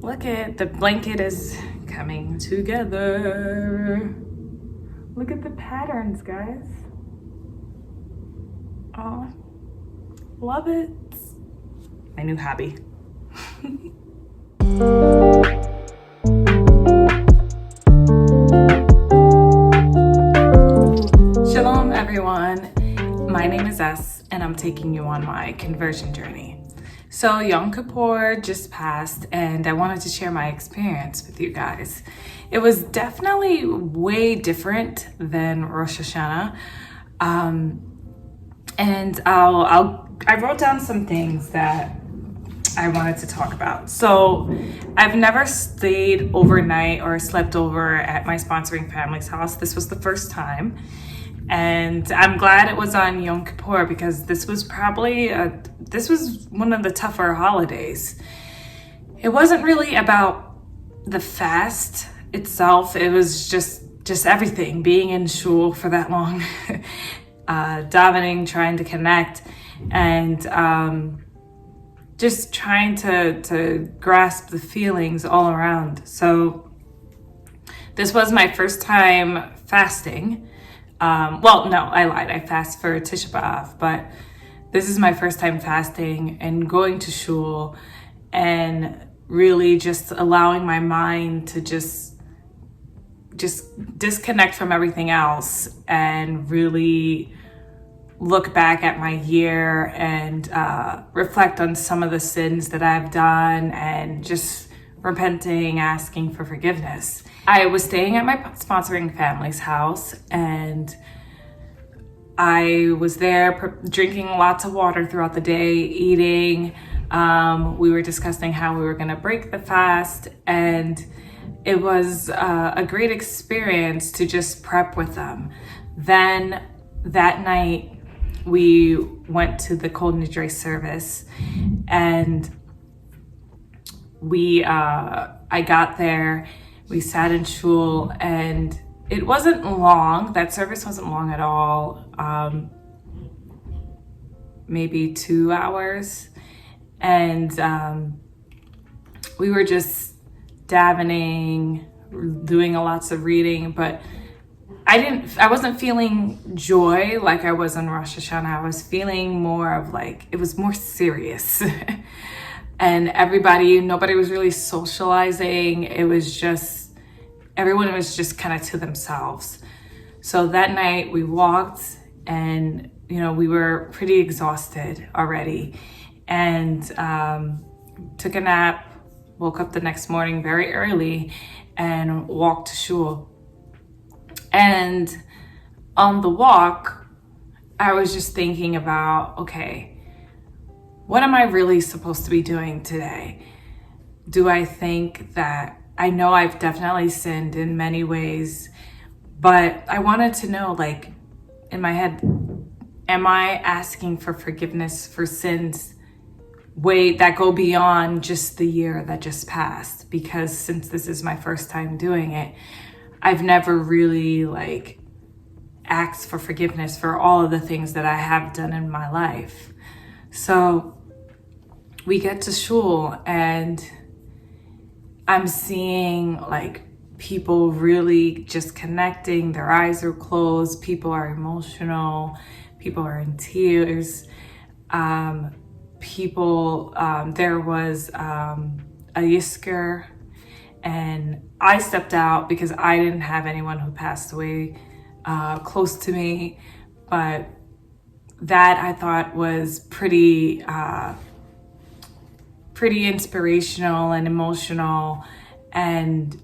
Look at the blanket is coming together. Look at the patterns, guys. Oh, love it. My new hobby. Shalom, everyone. My name is S, and I'm taking you on my conversion journey. So Yom Kippur just passed, and I wanted to share my experience with you guys. It was definitely way different than Rosh Hashanah. And I wrote down some things that I wanted to talk about. So I've never stayed overnight or slept over at my sponsoring family's house. This was the first time. And I'm glad it was on Yom Kippur because this was one of the tougher holidays. It wasn't really about the fast itself. It was just everything, being in shul for that long, davening, trying to connect, and just trying to grasp the feelings all around. So this was my first time fasting. Well, no, I lied. I fast for Tisha B'Av, but this is my first time fasting and going to shul and really just allowing my mind to just disconnect from everything else and really look back at my year and reflect on some of the sins that I've done and just repenting, asking for forgiveness. I was staying at my sponsoring family's house, and I was there drinking lots of water throughout the day, eating. We were discussing how we were going to break the fast, and it was a great experience to just prep with them. Then that night, we went to the Kol Nidre service, and I got there. We sat in shul, and it wasn't long. That service wasn't long at all. Maybe 2 hours. And we were just davening, doing lots of reading, but I wasn't feeling joy like I was on Rosh Hashanah. I was feeling more of it was more serious. And nobody was really socializing. It was everyone was just kind of to themselves. So that night we walked, and, we were pretty exhausted already, and took a nap, woke up the next morning very early, and walked to shul. And on the walk, I was just thinking about, okay, what am I really supposed to be doing today? Do I think that I know I've definitely sinned in many ways, but I wanted to know, in my head, am I asking for forgiveness for sins that go beyond just the year that just passed? Because since this is my first time doing it, I've never really asked for forgiveness for all of the things that I have done in my life. So we get to shul, and I'm seeing people really just connecting. Their eyes are closed. People are emotional. People are in tears. There was a yisker, and I stepped out because I didn't have anyone who passed away close to me. But that I thought was pretty inspirational and emotional, and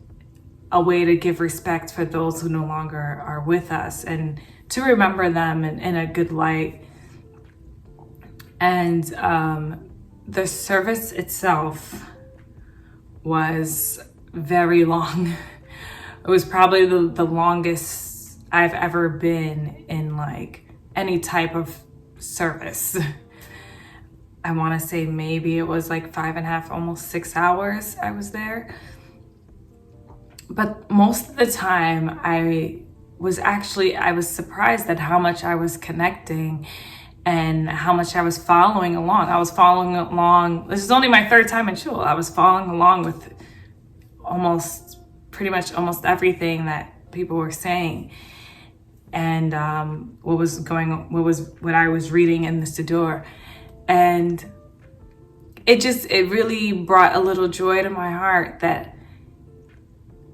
a way to give respect for those who no longer are with us and to remember them in a good light. And the service itself was very long. It was probably the longest I've ever been in any type of service. I want to say maybe it was 5.5, almost 6 hours I was there. But most of the time I was surprised at how much I was connecting and how much I was following along. This is only my third time in shul. I was following along pretty much almost everything that people were saying, and what I was reading in the Siddur. And it really brought a little joy to my heart that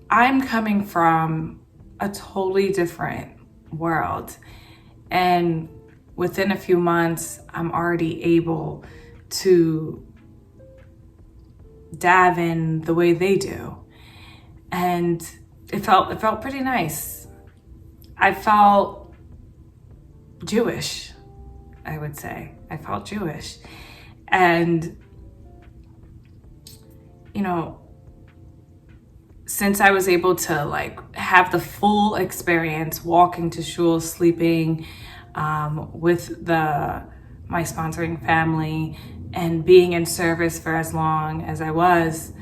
I'm coming from a totally different world. And within a few months, I'm already able to daven the way they do. And it felt pretty nice. I felt Jewish, I would say. I felt Jewish. And, you know, since I was able to like have the full experience, walking to shul, sleeping with my sponsoring family, and being in service for as long as I was,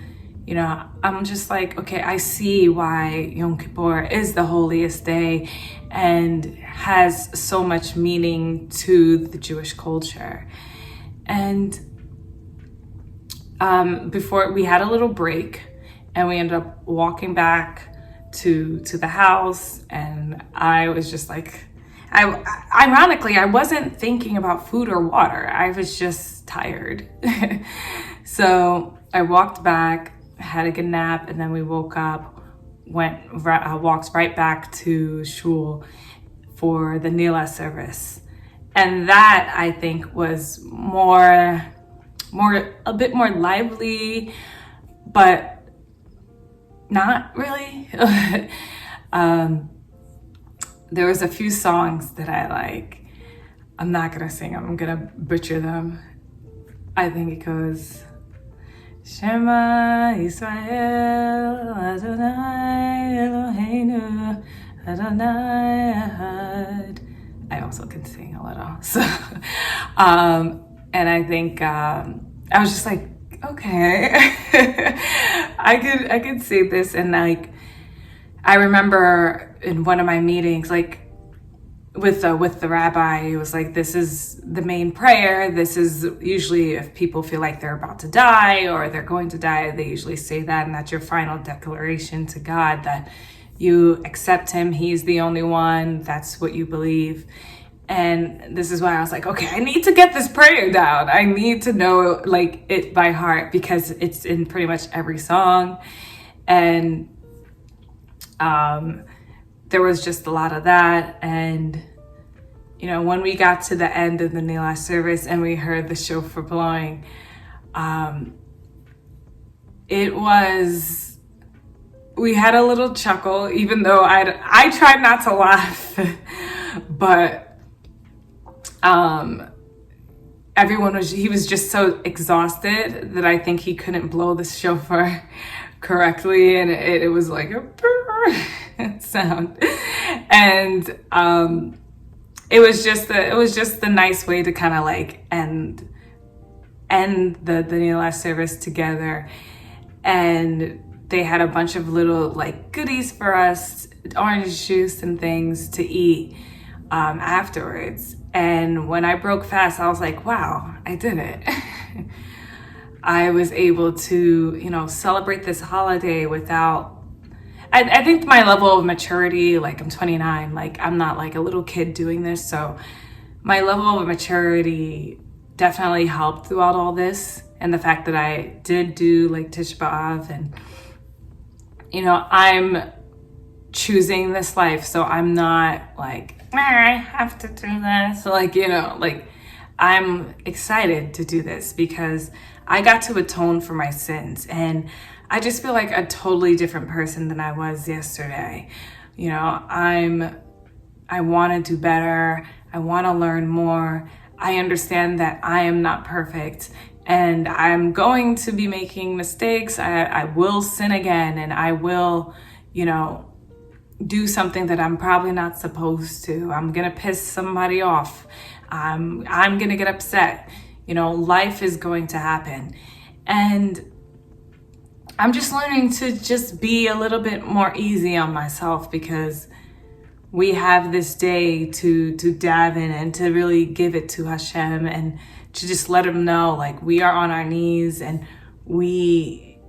you know, I'm just like, okay, I see why Yom Kippur is the holiest day and has so much meaning to the Jewish culture. And before we had a little break, and we ended up walking back to the house, and I was just like, ironically, I wasn't thinking about food or water. I was just tired. So I walked back, had a good nap, and then we woke up, walked right back to shul for the Nila service. And that, I think, was a bit more lively, but not really. There was a few songs that I like. I'm not gonna sing them, I'm gonna butcher them. I think it goes, Shema Yisrael Adonai Eloheinu Adonai Echad. I also can sing a little. So, and I think I was just like, okay, I could say this. And like, I remember in one of my meetings, like with the rabbi, he was like, this is the main prayer. This is usually if people feel like they're about to die or they're going to die, they usually say that, and that's your final declaration to God that you accept him. He's the only one. That's what you believe. And this is why I was like, okay, I need to get this prayer down. I need to know like it by heart, because it's in pretty much every song. And there was just a lot of that. And, you know, when we got to the end of the Nila service and we heard the shofar blowing, we had a little chuckle, even though I tried not to laugh, but he was just so exhausted that I think he couldn't blow the shofar correctly, and it was like a sound. And it was just the nice way to kind of like end the Nila service together. And they had a bunch of little like goodies for us, orange juice and things to eat afterwards. And when I broke fast, I was like, wow, I did it. I was able to, you know, celebrate this holiday without, I think my level of maturity, like I'm 29, like I'm not like a little kid doing this. So my level of maturity definitely helped throughout all this. And the fact that I did do like Tisha B'Av, and, you know, I'm choosing this life. So I'm not like, I have to do this. So like, you know, like I'm excited to do this because I got to atone for my sins, and I just feel like a totally different person than I was yesterday. You know, I want to do better. I want to learn more. I understand that I am not perfect, and I'm going to be making mistakes. I will sin again, and I will, you know, do something that I'm probably not supposed to. I'm going to piss somebody off. I'm going to get upset. You know, life is going to happen. And I'm just learning to just be a little bit more easy on myself, because we have this day to daven and to really give it to Hashem, and to just let him know, like, we are on our knees, and we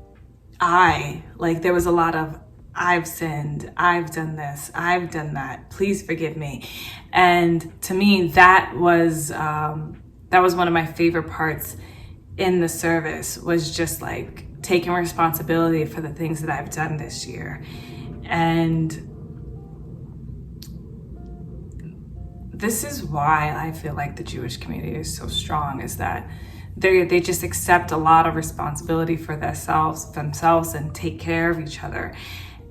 there was a lot of, I've sinned, I've done this, I've done that, please forgive me. And to me, that was one of my favorite parts in the service, was just like taking responsibility for the things that I've done this year. And this is why I feel like the Jewish community is so strong, is that they just accept a lot of responsibility for themselves and take care of each other.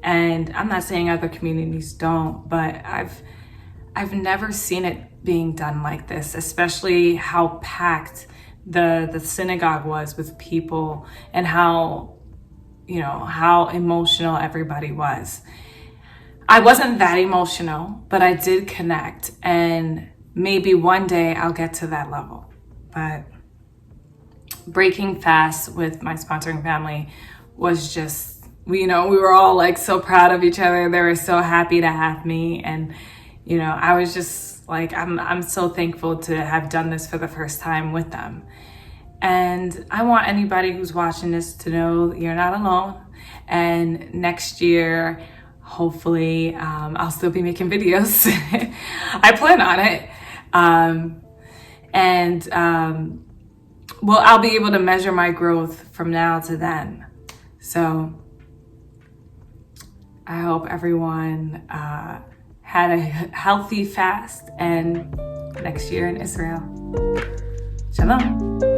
And I'm not saying other communities don't, but I've never seen it being done like this, especially how packed the synagogue was with people, and how emotional everybody was. I wasn't that emotional, but I did connect, and maybe one day I'll get to that level. But breaking fast with my sponsoring family was just, we were all like so proud of each other. They were so happy to have me. And, I was just like, I'm so thankful to have done this for the first time with them. And I want anybody who's watching this to know that you're not alone. And next year, hopefully, I'll still be making videos. I plan on it. I'll be able to measure my growth from now to then. So I hope everyone had a healthy fast, and next year in Israel. Shalom.